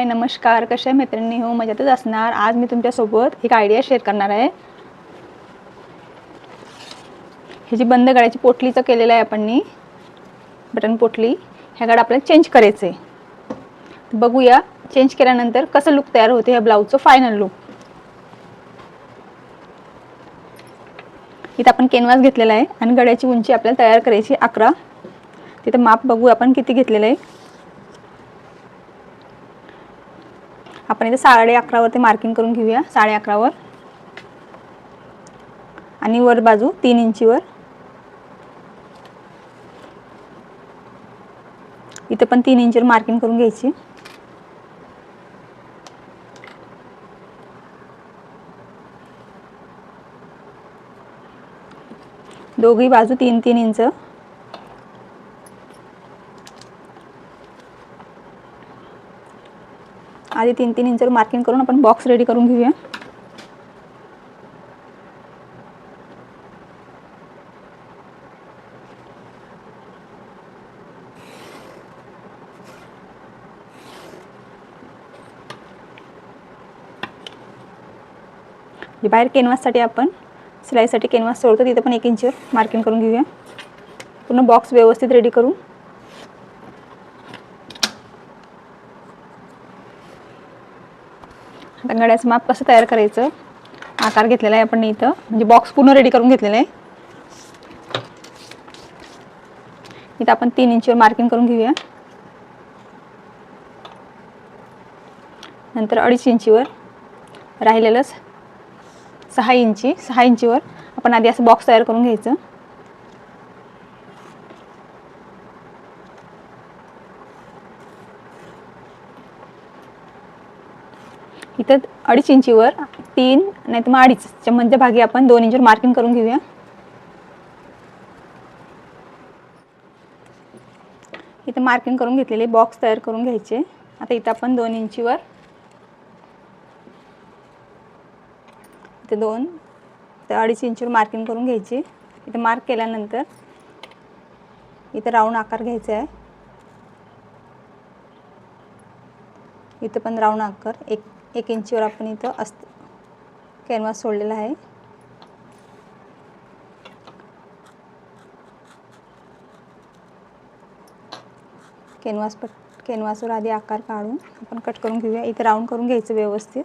हाय नमस्कार, कशा आहे मैत्रिणी? हो मजेतच असणार. आज मी तुमच्यासोबत एक आयडिया शेअर करणार आहे. ही जी बंद गळ्याची पोटलीचं केलेलं आहे आपण बटन पोटली, ह्या गळा आपल्याला चेंज करायचं आहे. बघूया चेंज केल्यानंतर कसं लुक तयार होते ह्या ब्लाऊजचं फायनल लुक. इथं आपण कॅनव्हास घेतलेला आहे आणि गळ्याची उंची आपल्याला तयार करायची 11. तिथं माप बघू आपण किती घेतलेलं आहे. आपण इथे 11.5 वरती मार्किंग करून घेऊया. 11.5 वर आणि वर बाजू 3 इंचीवर. इथे पण 3 इंचीवर मार्किंग करून घ्यायची. दोघी बाजू 3-3 इंच. आधी 3-3 इंचवर मार्किंग करून आपण बॉक्स रेडी करून घेऊया. बाहेर कॅनव्हाससाठी आपण सिलाईसाठी कॅनव्हास सोडतो, तिथे पण 1 इंचवर मार्किंग करून घेऊया. पूर्ण बॉक्स व्यवस्थित रेडी करू. आता गळ्याचं माप कसं तयार करायचं, आकार घेतलेला आहे आपण इथं, म्हणजे बॉक्स पूर्ण रेडी करून घेतलेला आहे. इथं आपण 3 इंचवर मार्किंग करून घेऊया. नंतर 2.5 इंचीवर राहिलेलं 6 इंचीवर आपण आधी असं बॉक्स तयार करून घ्यायचं. इथं 2.5 इंचीवर 3 नाही तर मग 2.5च्या मध्यभागी आपण 2 इंचवर मार्किंग करून घेऊया. इथं मार्किंग करून घेतलेले बॉक्स तयार करून घ्यायचे. आता इथं आपण 2 इंचीवर इथे 2 तर 2.5 इंचवर मार्किंग करून घ्यायची. इथं मार्क केल्यानंतर इथं राऊंड आकार घ्यायचा आहे. इथं पण राऊंड आकार 1 इंचवर आपण इथं कॅनव्हास सोडलेला आहे. कॅनव्हासवर आधी आकार काढून आपण कट करून घेऊया. इथं राऊंड करून घ्यायचं व्यवस्थित.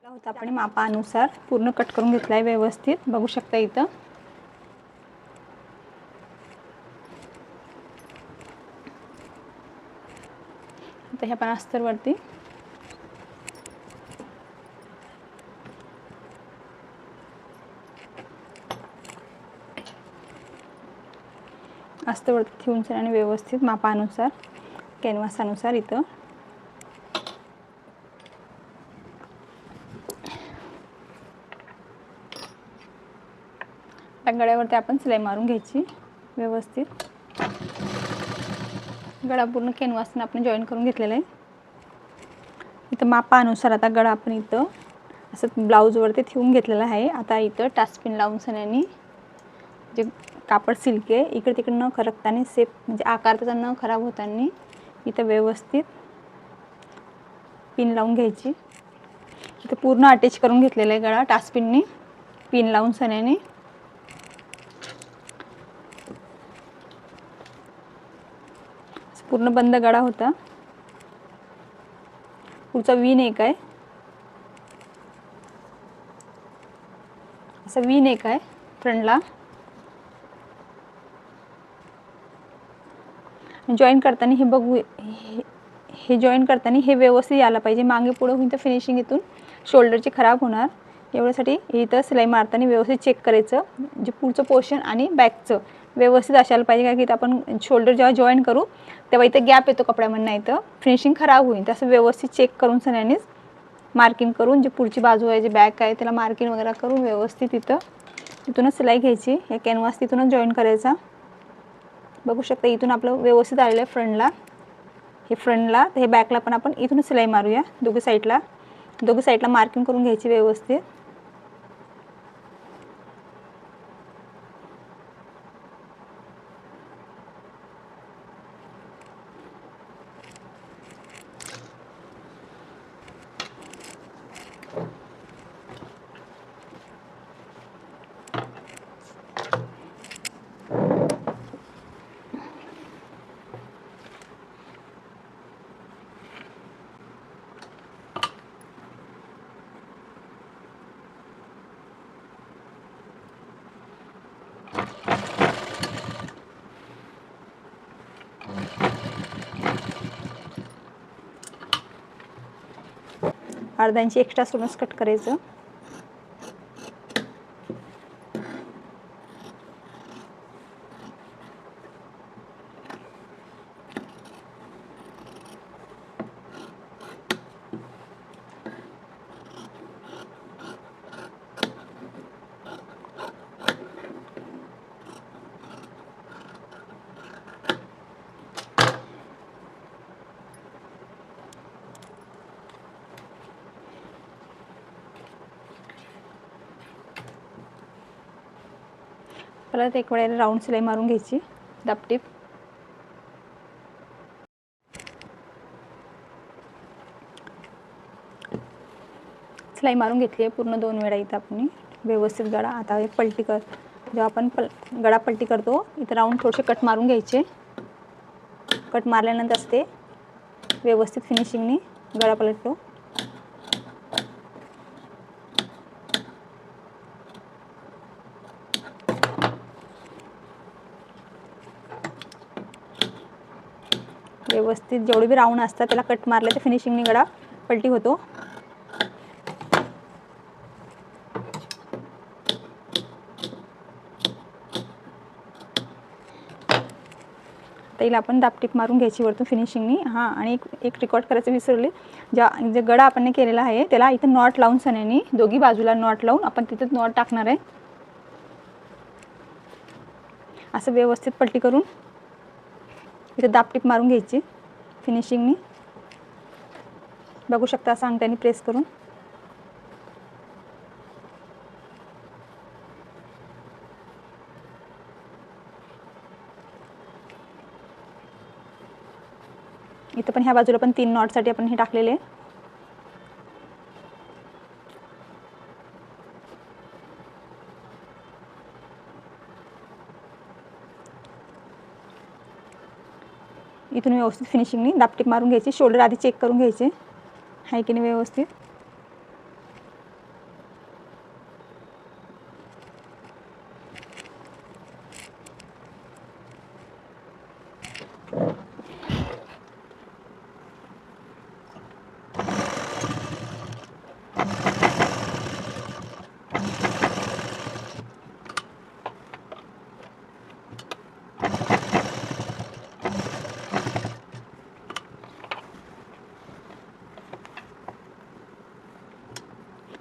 होता आपण मापानुसार पूर्ण कट करून घेतला आहे व्यवस्थित. बघू शकता इथं. आता ह्या पण अस्तरवरती ठेवून आणि व्यवस्थित मापानुसार कॅनव्हासानुसार इथं गळ्यावरती आपण सिलाई मारून घ्यायची व्यवस्थित. गळा पूर्ण कॅनव्हासने आपण जॉईन करून घेतलेला आहे. इथं मापानुसार आता गळा आपण इथं असं ब्लाऊजवरती ठेवून घेतलेला आहे. आता इथं टाचपिन लावून सण्याने जे कापड सिल्क आहे इकडे तिकडे न खरकताना सेफ म्हणजे आकार त्याचा न खराब होताना इथं व्यवस्थित पिन लावून घ्यायची. इथं पूर्ण अटॅच करून घेतलेला आहे गळा टाचपिनने पिन लावून सण्याने. पूर्ण बंद गळा होता. पुढचा वी नेक आहे, असं वी नेक आहे फ्रंटला. जॉईन करताना हे बघू, हे जॉईन करताना हे व्यवस्थित यायला पाहिजे. मागे पुढे होईल तर फिनिशिंग इथून शोल्डरची खराब होणार. एवढ्यासाठी इथं सिलाई मारताना व्यवस्थित चेक करायचं, जे पुढचं पोर्शन आणि बॅकचं व्यवस्थित असायला पाहिजे. कारण की इथं आपण शोल्डर जेव्हा जॉईन करू तेव्हा इथं गॅप येतो कपड्यामधनं, इथं फिनिशिंग खराब होईल. तसं व्यवस्थित चेक करून सगळ्यांनीच मार्किंग करून, जी पुढची बाजू आहे, जे बॅक आहे, त्याला मार्किंग वगैरे करून व्यवस्थित इथूनच सिलाई घ्यायची. या कॅनव्हास तिथूनच जॉईन करायचा. बघू शकता इथून आपलं व्यवस्थित आलेलं आहे फ्रंटला, हे फ्रंटला, हे बॅकला पण आपण इथून सिलाई मारूया. दोघी साईडला मार्किंग करून घ्यायची व्यवस्थित. अर्धा इंच एक्स्ट्रा सोडूनच कट करायचं. परत एक वेळेला राऊंड सिलाई मारून घ्यायची, दापटीप. सिलाई मारून घेतली आहे पूर्ण 2 वेळा. इथं आपण व्यवस्थित गळा, आता एक पलटी जेव्हा आपण गळा पलटी करतो इथं राऊंड थोडेसे कट मारून घ्यायचे. कट मारल्यानंतर ते व्यवस्थित फिनिशिंगनी गळा पलटतो. व्यवस्थित जेवढे बी राऊंड असतात त्याला कट मारले तर फिनिशिंगनी गळा पलटी होतो. त्याला आपण दापटीप मारून घ्यायची वरतून फिनिशिंगनी. हां, आणि एक रेकॉर्ड करायचं विसरले, जे गळा आपण केलेला आहे त्याला इथं नॉट लावून सन्यानी दोघी बाजूला नॉट लावून आपण तिथं नॉट टाकणार आहे. असं व्यवस्थित पलटी करून इथं दापटीप मारून घ्यायची फिनिशिंगनी. बघू शकता असं अंगठ्याने प्रेस करून. इथं पण ह्या बाजूला पण 3 नॉटसाठी आपण हे टाकलेले आहे. इथून व्यवस्थित फिनिशिंगनी दापटीप मारून घ्यायची. शोल्डर आधी चेक करून घ्यायचे आहे की नाही व्यवस्थित.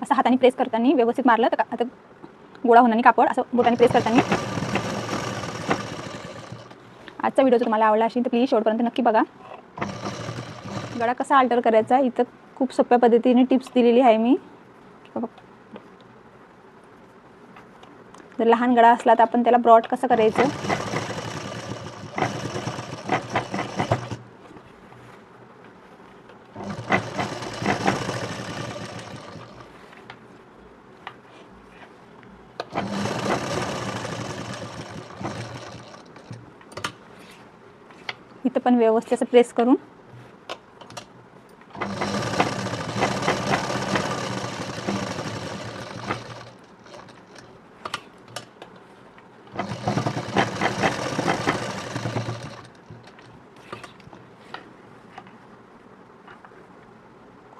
असं हाताने प्रेस करताना व्यवस्थित मारलं तर आता गोळा होणार नाही कापड. असं बोटाने प्रेस करताना. आजचा व्हिडिओ जर तुम्हाला आवडला असेल तर प्लीज शेवटपर्यंत नक्की बघा. गळा कसा अल्टर करायचा इथं खूप सोप्या पद्धतीने टिप्स दिलेली आहे मी. जर लहान गळा असला तर आपण त्याला ब्रॉड कसं करायचं, इथं पण व्यवस्थित असं प्रेस करून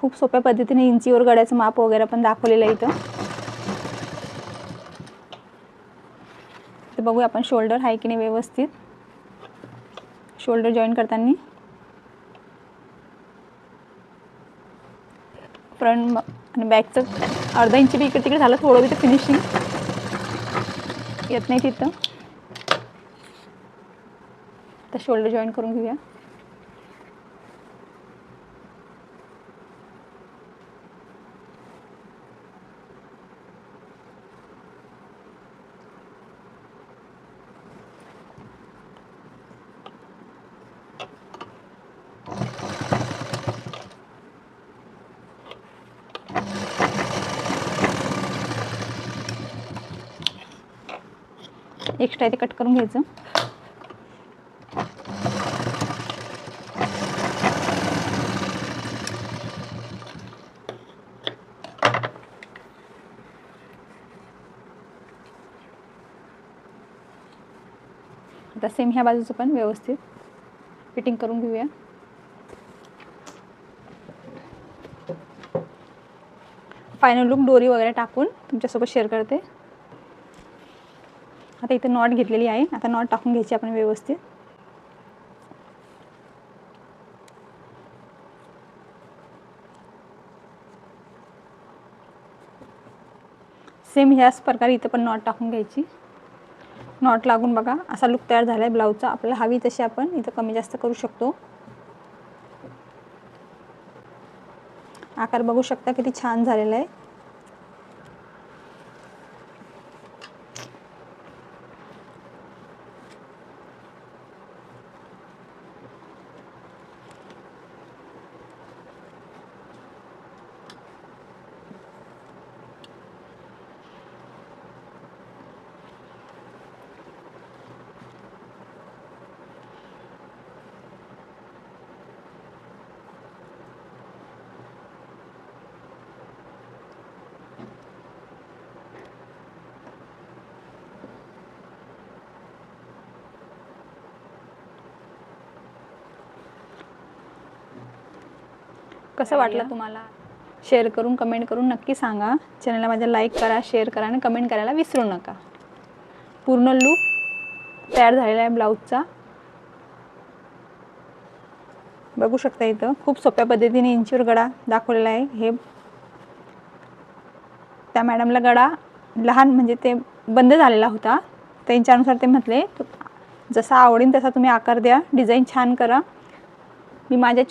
खूप सोप्या पद्धतीने इंचीवर गळ्याचं माप वगैरे पण दाखवलेलं आहे इथं. तर बघूया आपण शोल्डर आहे की नाही व्यवस्थित. शोल्डर जॉईन करताना फ्रंट आणि बॅकचं अर्धा इंच बी इकडे तिकडे झालं, थोडं बी तर फिनिशिंग येत नाही तिथं. तर शोल्डर जॉईन करून घेऊया. एक्स्ट्रा आहे ते कट करून घ्यायचं. आता सेम ह्या बाजूचं पण व्यवस्थित फिटिंग करून घेऊया. फायनल लुक दोरी वगैरे टाकून तुमच्यासोबत शेअर करते. आता इथे नॉट घेतलेली आहे. आता नॉट टाकून घ्यायची आपण व्यवस्थित. सेम ह्याच प्रकारे इथं पण नॉट टाकून घ्यायची. नॉट लागून बघा असा लुक तयार झाला आहे ब्लाऊजचा. आपल्याला हवी तशी आपण इथं कमी जास्त करू शकतो. आकार बघू शकता किती छान झालेला आहे. कसं वाटलं तुम्हाला? शेअर करून कमेंट करून नक्की सांगा. चॅनलला माझ्या लाईक करा, शेअर करा आणि कमेंट करायला विसरू नका. पूर्ण लूक तयार झालेला आहे ब्लाऊजचा. बघू शकता इथं खूप सोप्या पद्धतीने इंचीवर गळा दाखवलेला आहे. हे त्या मॅडमला गळा लहान म्हणजे ते बंद झालेला होता. त्यांच्यानुसार ते म्हटले जसा आवडेल तसा तुम्ही आकार द्या, डिझाईन छान करा. मी माझ्या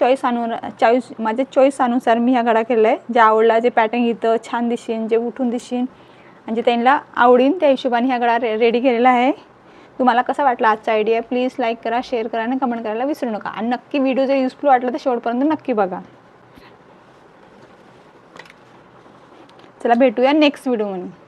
चॉईसनुसार मी हा गळा केला आहे. जे आवडला, जे पॅटर्न इथं छान दिसेन, जे उठून दिसेन आणि जे त्यांना आवडीन त्या हिशोबाने हा गळा रेडी केलेला आहे. तुम्हाला कसा वाटला आजचा आयडिया? प्लीज लाईक करा, शेअर करा आणि कमेंट करायला विसरू नका. आणि नक्की व्हिडिओ जर युजफुल वाटला तर शेवटपर्यंत नक्की बघा. चला भेटूया नेक्स्ट व्हिडिओमध्ये.